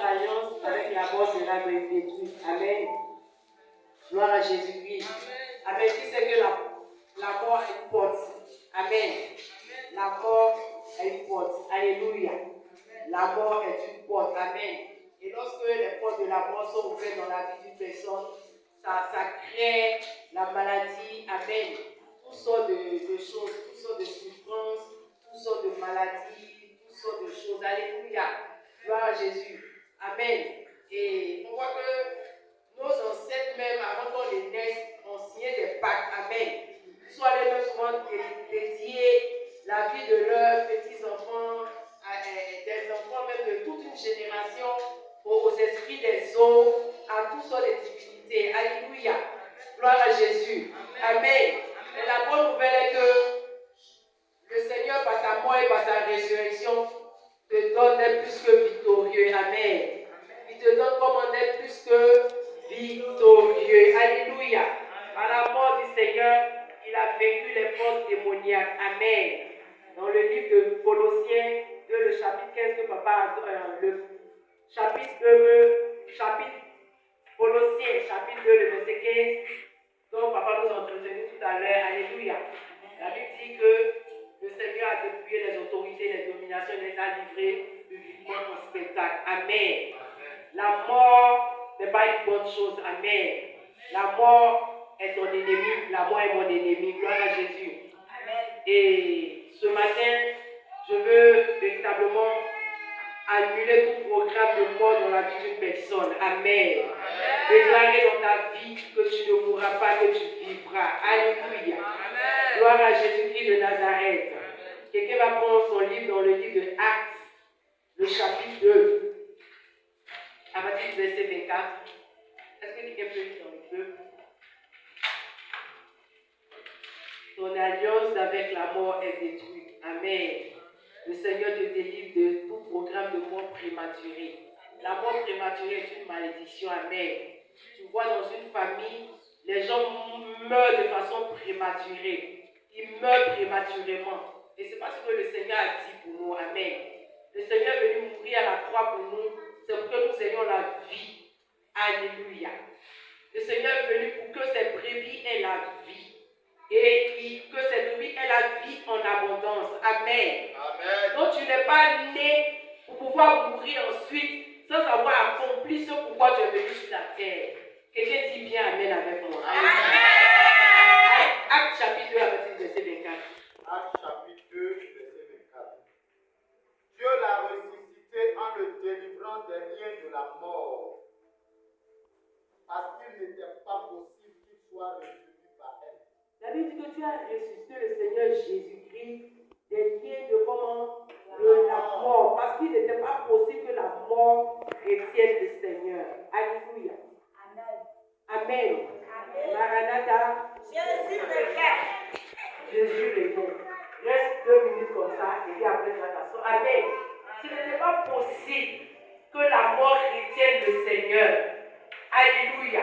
l'alliance avec la mort sera détruite. Amen. Gloire à Jésus-Christ. Amen. Qui sait que la mort est une porte? Amen. La mort est une porte. Alléluia. La mort est une porte. Amen. Et lorsque les portes de la mort sont ouvertes dans la vie d'une personne, ça crée la maladie. Amen. Toutes sortes de choses, toutes sortes de souffrances, toutes sortes de maladies, toutes sortes de choses. Alléluia. Gloire à Jésus. Amen. Et on voit que nos ancêtres, même avant qu'on les naisse, ont signé des pactes. Amen. Ils sont allés même souvent dédier la vie de leurs petits-enfants, des enfants, même de toute une génération, aux esprits des eaux, à toutes sortes de divinités. Alléluia. Gloire à Jésus. Amen. Et la bonne nouvelle est que le Seigneur, par sa mort et par sa résurrection, te donne plus que victorieux. Amen. Il te donne comme on est plus que victorieux. Alléluia. Par la mort du Seigneur, il a vaincu les forces démoniaques. Amen. Dans le livre de Colossiens 2, le chapitre 15 que papa a le chapitre Colossiens, chapitre 2, le verset 15, dont papa nous a entretenu tout à l'heure. Alléluia. La Bible dit que le Seigneur a dépouillé les autorités, les dominations, les a livrés publiquement en spectacle. Amen. La mort n'est pas une bonne chose. Amen. La mort est ton ennemi. La mort est mon ennemi. Gloire à Jésus. Amen. Et ce matin, je veux véritablement annuler tout programme de mort dans la vie d'une personne. Amen. Déclarer dans ta vie que tu ne mourras pas, que tu vivras. Alléluia. Amen. Gloire à Jésus-Christ de Nazareth. Quelqu'un va prendre son livre dans le livre de Actes, le chapitre 2, à partir du verset 24. Est-ce que quelqu'un peut lire dans le 2? Ton alliance avec la mort est détruite. Amen. Le Seigneur te délivre de tout programme de mort prématurée. La mort prématurée est une malédiction. Amen. Tu vois, dans une famille, les gens meurent de façon prématurée. Ils meurent prématurément. Et c'est pas ce que le Seigneur a dit pour nous. Amen. Le Seigneur est venu mourir à la croix pour nous. C'est pour que nous ayons la vie. Alléluia. Le Seigneur est venu pour que ses brebis aient la vie. Et que cette vie est la vie en abondance. Amen. Amen. Donc tu n'es pas né pour pouvoir mourir ensuite sans avoir accompli ce pourquoi tu es venu sur la terre. Quelqu'un dit bien Amen avec moi. Amen. Acte chapitre 2, verset 24. Acte chapitre 2, verset 24. Dieu l'a ressuscité en le délivrant des liens de la mort, parce qu'il n'était pas possible qu'il soit retenu par elle. La Bible dit que tu as ressuscité le Seigneur Jésus-Christ des liens de comment? De la mort. Parce qu'il n'était pas possible que la mort retienne le Seigneur. Alléluia. Amen. Amen. Amen. Maranatha. Jésus le vient. Jésus le vient. Reste 2 minutes comme ça et puis après ça t'assois. Amen. Ce n'était pas possible que la mort retienne le Seigneur. Alléluia.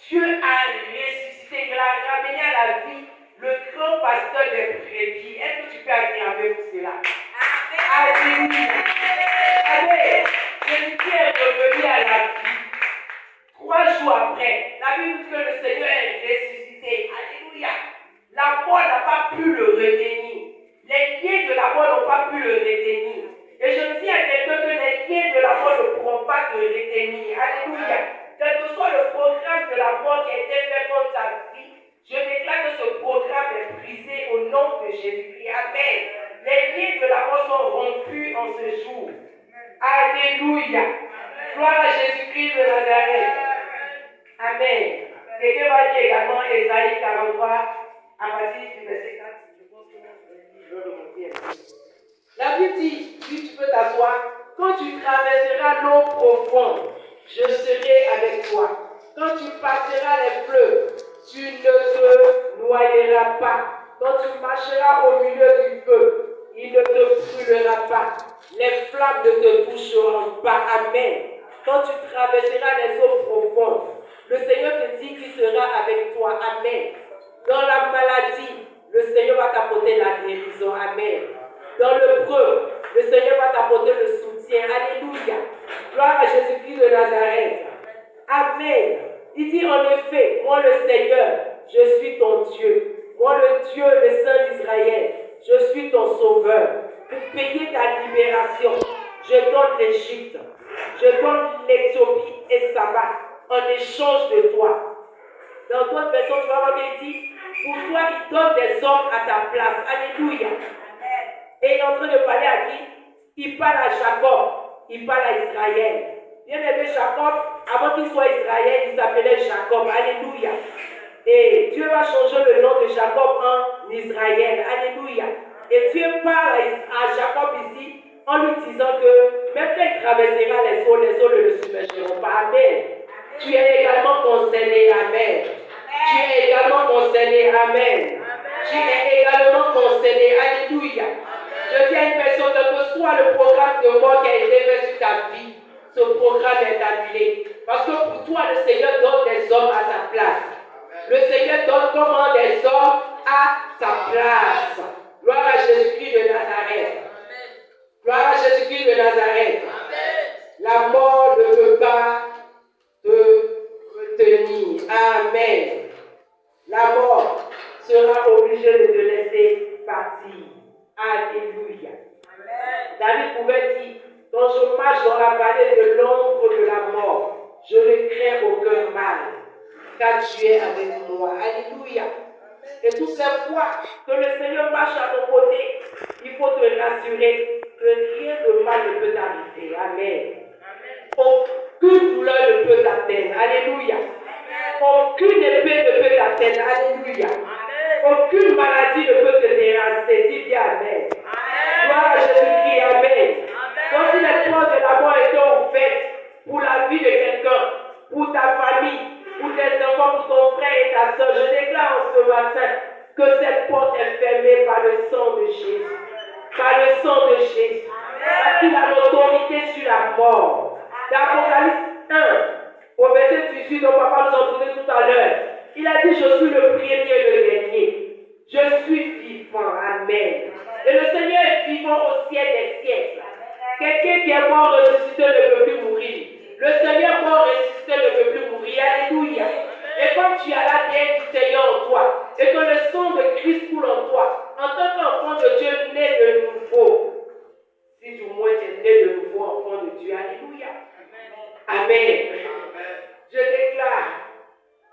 Dieu a ressuscité, il a ramené à la vie le grand pasteur des brebis. Est-ce que tu peux acclamer pour cela? Alléluia. Amen. Jésus est revenu à la vie. 3 jours après, la Bible dit que le Seigneur est ressuscité. Alléluia. La mort n'a pas pu le retenir. Les liens de la mort n'ont pas pu le retenir. Et je dis à quelqu'un que les liens de la mort ne pourront pas te retenir. Alléluia. Quel que soit le programme de la mort qui a été fait contre ta vie, je déclare que ce programme est brisé au nom de Jésus-Christ. Amen. Les liens de la mort sont rompus en ce jour. Alléluia. Gloire à Jésus-Christ de Nazareth. Amen. Quelqu'un va dire également Ésaïe 43 à partir du verset 4. Je pense que je vais remonter un peu. La Bible dit, tu peux t'asseoir, quand tu traverseras l'eau profonde, je serai avec toi. Quand tu passeras les fleuves, tu ne te noyeras pas. Quand tu marcheras au milieu du feu, il ne te brûlera pas. Les flammes ne te toucheront pas. Amen. Quand tu traverseras les eaux profondes, le Seigneur te dit qu'il sera avec toi. Amen. Dans la maladie, le Seigneur va t'apporter la guérison. Amen. Dans le creux, le Seigneur va t'apporter le soutien. Alléluia. Gloire à Jésus-Christ de Nazareth. Amen. Il dit en effet, moi le Seigneur, je suis ton Dieu. Moi le Dieu, le Saint d'Israël, je suis ton sauveur. Pour payer ta libération, je donne l'Égypte, je donne l'Éthiopie et Saba en échange de toi. Dans d'autres versions, tu vas voir qu'il dit, pour toi, il donne des hommes à ta place. Alléluia. Et il est en train de parler à qui? Il parle à Jacob, il parle à Israël. Bien-aimé Jacob, avant qu'il soit Israël, il s'appelait Jacob. Alléluia. Et Dieu va changer le nom de Jacob en Israël. Alléluia. Et Dieu parle à Jacob ici en lui disant que même quand il traversera les eaux ne le submergeront pas. Amen. Tu es également concerné. Amen. Tu es également concerné. Amen. Tu es également concerné. Alléluia. Je dis à une personne que soit le programme de mort qui a été fait sur ta vie, ce programme est annulé. Parce que pour toi, le Seigneur donne des hommes à ta place. Le Seigneur donne comment des hommes à ta place. Gloire à Jésus-Christ de Nazareth. Gloire à Jésus-Christ de Nazareth. La mort ne peut pas te retenir. Amen. La mort sera obligée de te laisser partir. Alléluia. David pouvait dire, quand je marche dans la vallée de l'ombre de la mort, je ne crains aucun mal, car tu es avec moi. Alléluia. Et toutes les fois que le Seigneur marche à ton côté, il faut te rassurer que rien de mal ne peut t'arriver. Amen. Aucune douleur ne peut t'atteindre. Alléluia. Aucune épée ne peut t'atteindre. Alléluia. Aucune maladie ne peut te déranger. Dis bien Amen. Gloire à Jésus-Christ. Amen. Donc si les portes de la mort étaient ouvertes pour la vie de quelqu'un, pour ta famille, pour tes enfants, pour ton frère et ta soeur, je déclare en ce matin que cette porte est fermée par le sang de Jésus. Par le sang de Jésus. Parce qu'il a l'autorité sur la mort. Dans Apocalypse 1, au verset 18, dont papa nous a entendu tout à l'heure, il a dit, je suis le premier et le dernier. Je suis vivant. Amen. Et le Seigneur est vivant au ciel des siècles. Quelqu'un qui est mort ressuscité ne peut plus mourir. Le Seigneur mort ressuscité ne peut plus mourir. Alléluia. Et comme tu as l'ADN du Seigneur en toi, et que le sang de Christ coule en toi, en tant qu'enfant de Dieu né de nouveau, si du moins tu es né de nouveau enfant de Dieu. Alléluia. Amen. Je déclare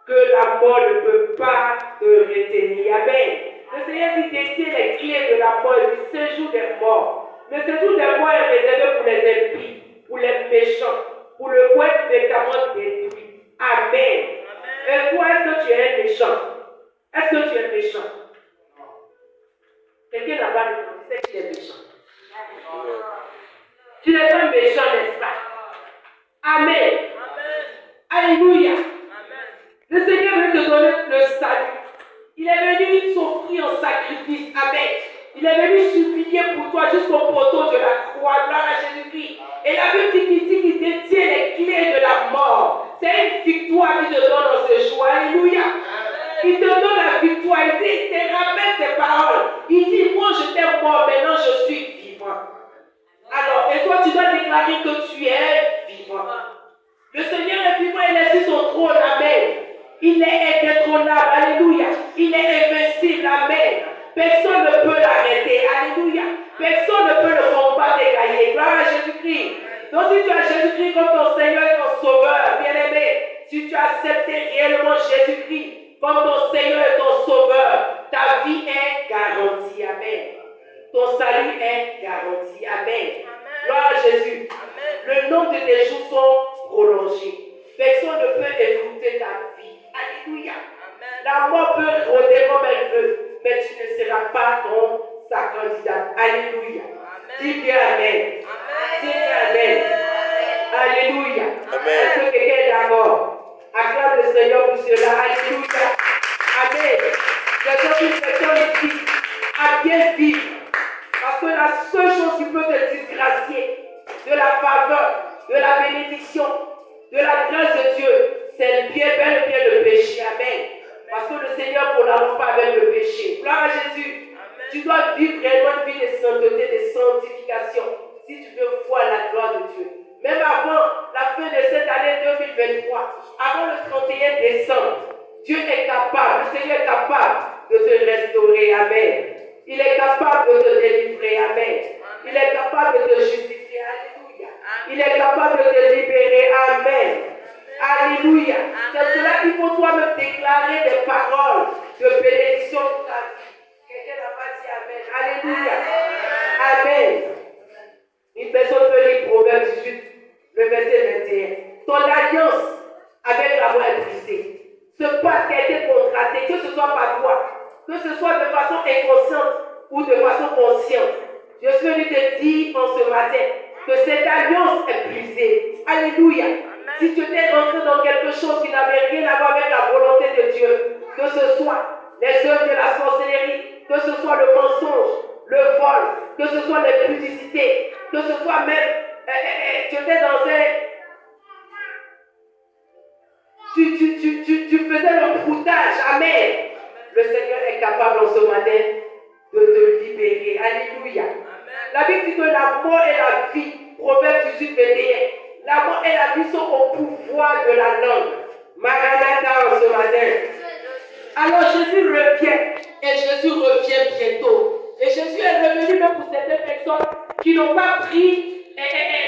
que la mort ne peut pas te retenir. Amen. Le Seigneur dit détient les clés de la mort et du séjour des morts. Le séjour des morts est réservé pour les impies, pour les méchants, pour le point véritablement détruit. Amen. Et toi, est-ce que tu es un méchant? Est-ce que tu es méchant? Quelqu'un n'a pas répondu, c'est que tu es méchant. Tu n'es pas méchant, n'est-ce pas? Amen. Alléluia. Le Seigneur veut te donner le salut. Il est venu s'offrir en sacrifice. Amen. Il est venu supplier pour toi jusqu'au poteau de la croix. Gloire à Jésus-Christ. Et la Bible dit qu'il détient les clés de la mort. C'est une victoire qu'il te donne dans ce jour. Alléluia. Il te donne la victoire. Il te rappelle ses paroles. Il dit, moi je t'ai mort, maintenant je suis vivant. Alors, et toi tu dois déclarer que tu es vivant. Le Seigneur est vivant, il est sur son trône. Amen. Il est indétrônable. Alléluia. Il est invincible. Amen. Personne ne peut l'arrêter. Alléluia. Personne ne peut le combattre et gagner. Gloire à Jésus-Christ. Donc si tu as Jésus-Christ comme ton Seigneur et ton Sauveur, bien-aimé, si tu as accepté réellement Jésus-Christ comme ton Seigneur et ton Sauveur, ta vie est garantie. Amen. Ton salut est garanti. Amen. Gloire à Jésus. Le nombre de tes jours sont prolongés. Personne ne peut écouter ta vie. Alléluia. La mort peut rôder comme elle veut, mais tu ne seras pas dans sa candidate. Alléluia. Dis bien Amen. Dis bien Amen. Alléluia. Est-ce que quelqu'un est d'accord? Acclame le Seigneur pour cela. Alléluia. Amen. Je veux qu'une personne ici à bien vivre. Parce que la seule chose qui peut te disgracier de la faveur, de la bénédiction, de la grâce de Dieu, c'est le bien, bel et bien le péché. Amen. Parce que le Seigneur ne collabore pas avec le péché. Gloire à Jésus. Amen. Tu dois vivre réellement une vie de sainteté, de sanctification, si tu veux voir la gloire de Dieu. Même avant 2023, avant le 31 décembre, Dieu est capable, le Seigneur est capable de te restaurer. Amen. Il est capable de te délivrer. Amen. Il est capable de te justifier. Alléluia. Il est capable de te libérer. Amen. Alléluia. C'est cela qu'il faut toi-même déclarer des paroles de bénédiction pour ta vie. Quelqu'un n'a pas dit Amen. Alléluia. Amen. Une personne peut lire Proverbe 18, le verset 21. Ton alliance avec la loi est brisée. Ce pacte qui a été contracté, que ce soit par toi, que ce soit de façon inconsciente ou de façon consciente, je suis venu te dire en ce matin que cette alliance est brisée. Alléluia. Amen. Si tu étais rentré dans quelque chose qui n'avait rien à voir avec la volonté de Dieu, que ce soit les œuvres de la sorcellerie, que ce soit le mensonge, le vol, que ce soit l'impudicité, que ce soit même, tu étais dans un... Tu faisais le broutage. Amen. Le Seigneur est capable en ce matin de te libérer. Alléluia. Amen. La Bible dit que la mort et la vie, Proverbe 18, 21, la mort et la vie sont au pouvoir de la langue. Maranatha en ce matin. Alors Jésus revient et Jésus revient bientôt. Et Jésus est revenu même pour certaines personnes qui n'ont pas pris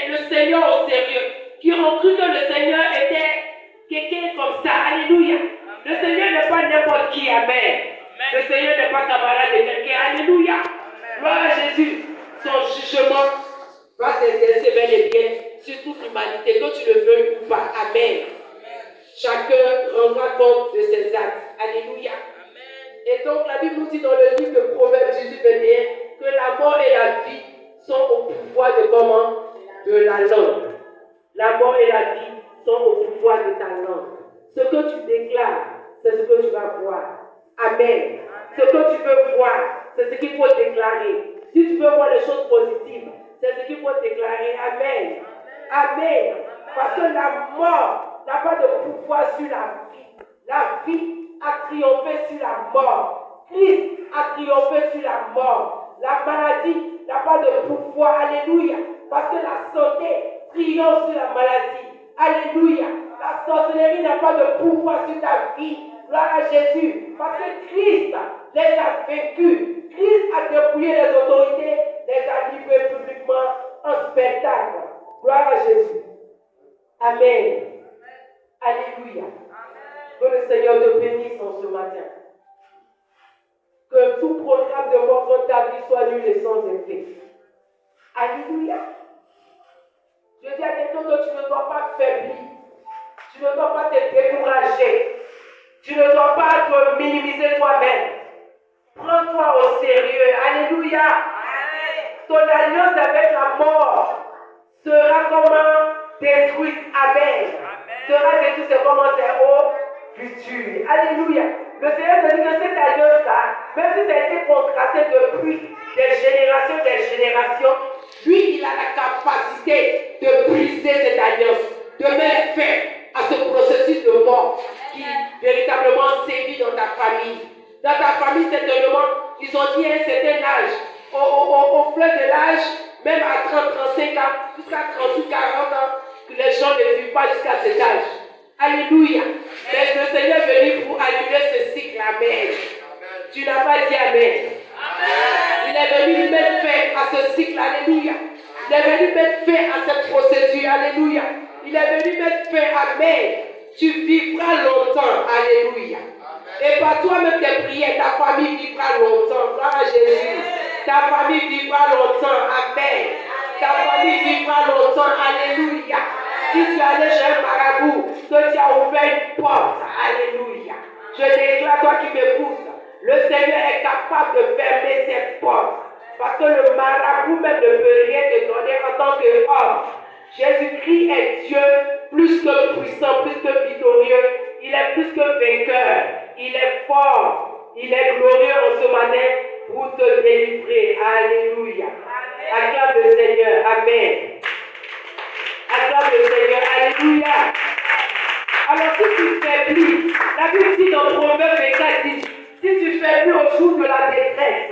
le Seigneur au sérieux, qui ont cru que le Seigneur était quelqu'un comme ça. Alléluia. Le Seigneur n'est pas n'importe qui. Amen. Le Seigneur n'est pas camarade de quelqu'un. Alléluia. Gloire à Jésus. Son jugement va s'exercer bel et bien sur toute l'humanité, que tu le veuilles ou pas. Amen. Chacun rendra compte de ses actes. Alléluia. Et donc la Bible nous dit dans le livre de Proverbe 18, 21 que la mort et la vie sont au pouvoir de comment? De la langue. La mort et la vie sont au pouvoir de ta langue. Ce que tu déclares, c'est ce que tu vas voir. Amen. Ce que tu veux voir, c'est ce qu'il faut déclarer. Si tu veux voir les choses positives, c'est ce qu'il faut déclarer. Amen. Amen. Parce que la mort n'a pas de pouvoir sur la vie. La vie a triomphé sur la mort. Christ a triomphé sur la mort. La maladie n'a pas de pouvoir. Alléluia. Parce que la santé triomphe sur la maladie. Alléluia. La sorcellerie n'a pas de pouvoir sur ta vie. Gloire à Jésus. Parce que Christ les a vaincus. Christ a dépouillé les autorités, les a livrés publiquement en spectacle. Gloire à Jésus. Amen. Alléluia. Que le Seigneur te bénisse en ce matin. Que tout programme de mort contre ta vie soit nul et sans effet. Alléluia. Je dis à quelqu'un que tu ne dois pas faiblir. Tu ne dois pas te décourager. Tu ne dois pas te minimiser toi-même. Prends-toi au sérieux. Alléluia. Ton alliance avec la mort sera comment détruite. Amen. Sera détruite, c'est comment c'est au futur. Alléluia. Le Seigneur te dit que cette alliance-là, même si ça a été contracté depuis des générations, lui, il a la capacité de briser cette alliance, de mettre fin à ce processus de mort qui véritablement sévit dans ta famille. Dans ta famille, certainement, ils ont dit à un certain âge, au fleur de l'âge, même à 30, 35 ans, jusqu'à 38, 40 ans, que les gens ne vivent pas jusqu'à cet âge. Alléluia. Mais le Seigneur est venu pour annuler ce cycle. Amen. Tu n'as pas dit Amen. Il est venu mettre fin à ce cycle. Alléluia. Il est venu mettre fin à cette procédure. Alléluia. Il est venu mettre fin. Amen. Tu vivras longtemps. Alléluia. Et par toi-même tes prières, ta famille vivra longtemps. Gloire à Jésus. Ta famille vivra longtemps. Amen. Ta famille vivra longtemps. Alléluia. Si tu es allé chez un marabout, que tu as ouvert une porte. Alléluia. Je déclare, toi qui m'écoutes, le Seigneur est capable de fermer cette porte. Parce que le marabout même ne peut rien te donner en tant qu'homme. Jésus-Christ est Dieu, plus que puissant, plus que victorieux. Il est plus que vainqueur. Il est fort. Il est glorieux en ce matin pour te délivrer. Alléluia. Acclame le Seigneur. Amen. Acclame le Seigneur. Alléluia. Alors si tu faiblis, la Bible dit dans Proverbe 24, dit, si tu faiblis au jour de la détresse,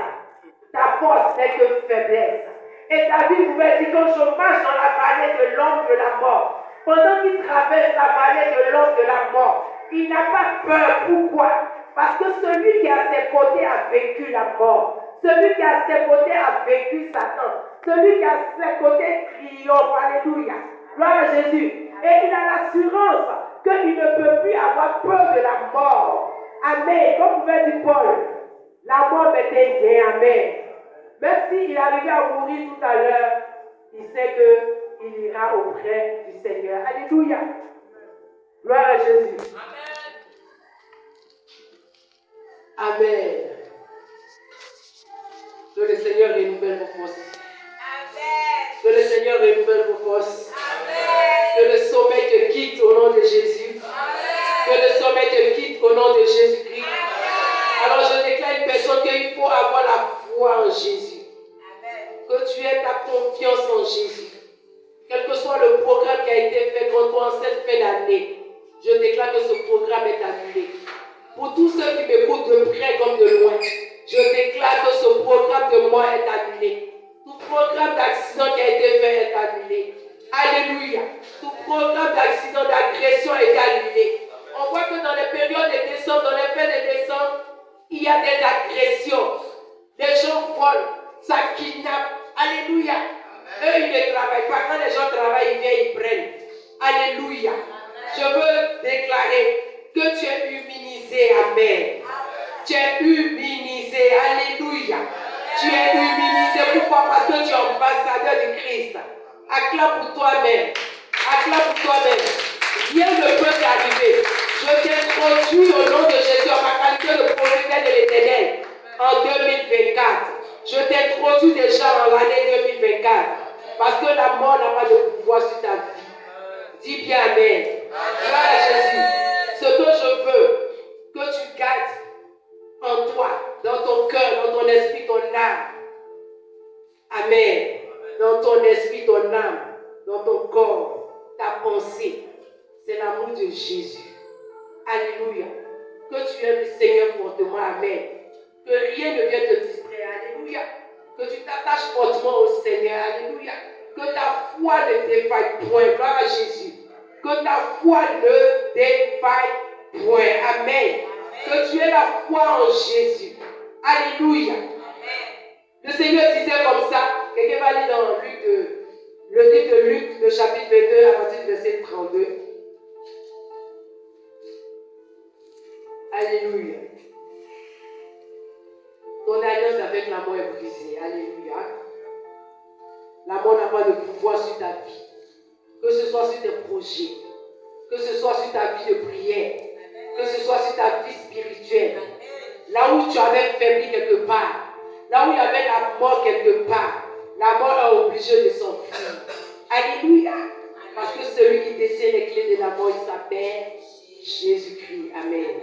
ta force n'est que faiblesse. Et David pouvait dire, quand je marche dans la vallée de l'ombre de la mort, Pendant qu'il traverse la vallée de l'ombre de la mort, il n'a pas peur. Pourquoi? Parce que celui qui à ses côtés a vécu la mort. Celui qui à ses côtés a vécu Satan. Celui qui à ses côtés triomphe. Alléluia. Gloire à Jésus. Et il a l'assurance qu'il ne peut plus avoir peur de la mort. Amen. Comme pouvait dire Paul, la mort m'était bien. Amen. Même s'il arrivait à mourir tout à l'heure, il sait qu'il ira auprès du Seigneur. Alléluia. Gloire à Jésus. Amen. Que le Seigneur renouvelle vos forces. Amen. Que le Seigneur renouvelle vos forces. Amen. Que le sommeil te quitte au nom de Jésus. Amen. Que le sommeil te quitte au nom de Jésus-Christ. Amen. Alors je déclare une personne qu'il faut avoir la foi en Jésus. Amen. Que tu aies ta confiance en Jésus. Quel que soit le programme qui a été fait contre toi en cette fin d'année, je déclare que ce programme est annulé. Pour tous ceux qui m'écoutent de près comme de loin, je déclare que ce programme de moi est annulé. Tout programme d'accident qui a été fait est annulé. Alléluia. Tout programme d'accident, d'agression est annulé. On voit que dans les périodes de décembre, dans les fêtes de décembre, il y a des agressions. Les gens volent, ça kidnappe. Alléluia. Eux, ils ne travaillent pas. Quand les gens travaillent, ils viennent, ils prennent. Alléluia. Je veux déclarer que tu es immunisé. Amen. Tu es immunisé. Alléluia. Tu es immunisé. Pourquoi? Parce que tu es ambassadeur du Christ. Acclame pour toi-même. Acclame pour toi-même. Rien ne peut t'arriver. Je t'introduis au nom de Jésus en ma qualité de prophète de l'Éternel en 2024. Je t'introduis déjà en l'année 2024. Parce que la mort n'a pas de pouvoir sur ta vie. Dis bien Amen. Gloire à Jésus. Ce que je veux que tu gardes en toi, dans ton cœur, dans ton esprit, ton âme. Amen. Dans ton esprit, ton âme, dans ton corps, ta pensée. C'est l'amour de Jésus. Alléluia. Que tu aimes le Seigneur fortement. Amen. Que rien ne vienne te distraire. Alléluia. Que tu t'attaches fortement au Seigneur. Alléluia. Que ta foi ne défaille point. Gloire à Jésus. Que ta foi ne défaille point. Amen. Que tu aies la foi en Jésus. Alléluia. Le Seigneur disait comme ça. Quelqu'un va lire dans le livre de Luc, le chapitre 22, à partir du verset 32. Alléluia. Ton alliance avec la mort est brisée. Alléluia. La mort n'a pas de pouvoir sur ta vie. Que ce soit sur tes projets. Que ce soit sur ta vie de prière. Que ce soit sur ta vie spirituelle. Là où tu avais faibli quelque part. Là où il y avait la mort quelque part. La mort a obligé de s'enfuir. Alléluia. Parce que celui qui détient les clés de la mort, il s'appelle Jésus-Christ. Amen.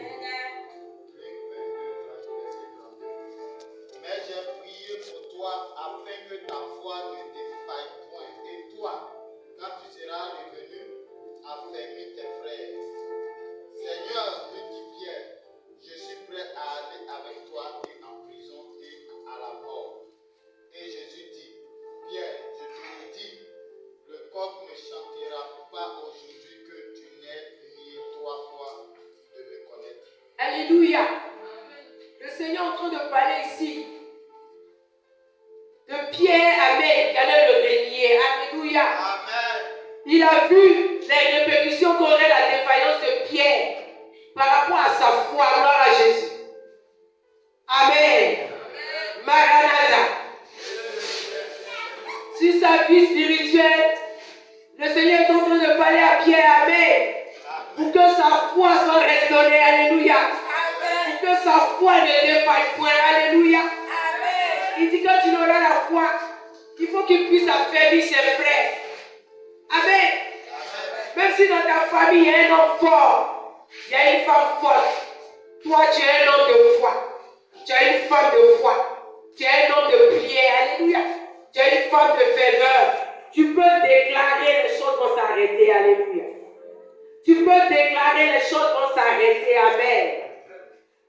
Mais j'ai prié pour toi afin que ta foi ne défaille point. Et toi, quand tu seras revenu, affermis tes frères. Seigneur, lui dit Pierre, je suis prêt à aller avec toi et en prison et à la mort. Et Jésus dit, Pierre, je te le dis, le coq ne chantera pas aujourd'hui que tu n'aies nié 3 fois de me connaître. Alléluia. Le Seigneur est en train de parler ici de Pierre, amen, qui allait le régner. Alléluia. Amen. Il a vu les répercussions qu'aurait la défaillance de Pierre par rapport à sa foi. Gloire à Jésus. Amen. Maranatha. Sur sa vie spirituelle, le Seigneur est en train de parler à Pierre. Amen. Pour que sa foi soit restaurée. Alléluia. Pour que sa foi ne défaille point. Alléluia. Il dit que tu n'auras la foi, il faut qu'il puisse affermir ses frères. Amen. Même si dans ta famille il y a un homme fort, il y a une femme forte. Toi tu es un homme de foi. Tu es une femme de foi. Tu es un homme de prière. Alléluia. Tu es une femme de ferveur. Tu peux déclarer les choses vont s'arrêter. Alléluia. Tu peux déclarer les choses vont s'arrêter. Amen.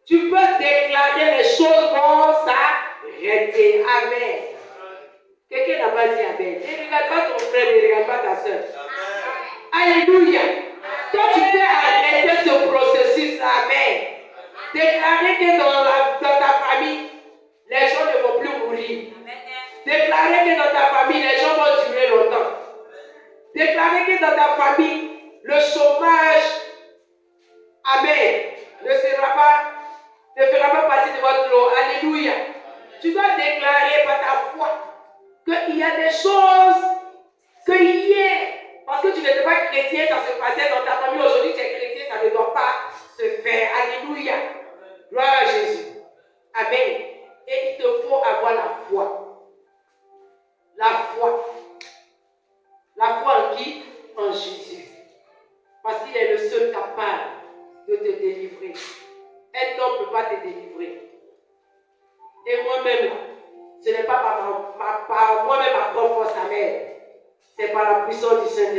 Tu peux déclarer les choses vont s'arrêter. Amen. Quelqu'un n'a pas dit Amen. Ne regarde pas ton frère, ne regarde pas ta soeur. Alléluia. Toi, tu peux arrêter ce processus-là. Amen. Déclarer que dans ta famille, les gens ne vont plus mourir. Déclarer que dans ta famille, les gens vont durer longtemps. Déclarer que dans ta famille, le chômage, amen, ne fera pas partie de votre lot. Alléluia. Tu dois déclarer par ta foi qu'il y a des choses que hier, parce que tu n'étais pas chrétien, ça se passait dans ta famille. Aujourd'hui, tu es chrétien, ça ne doit pas se faire. Alléluia. Gloire à Jésus. Amen. Et il te faut avoir la foi. La foi. La foi en qui? En Jésus. Parce qu'il est le seul capable de te délivrer. Un homme ne peut pas te délivrer. Et moi-même, ce n'est pas par moi-même ma propre force, amen. C'est par la puissance du Saint-Esprit.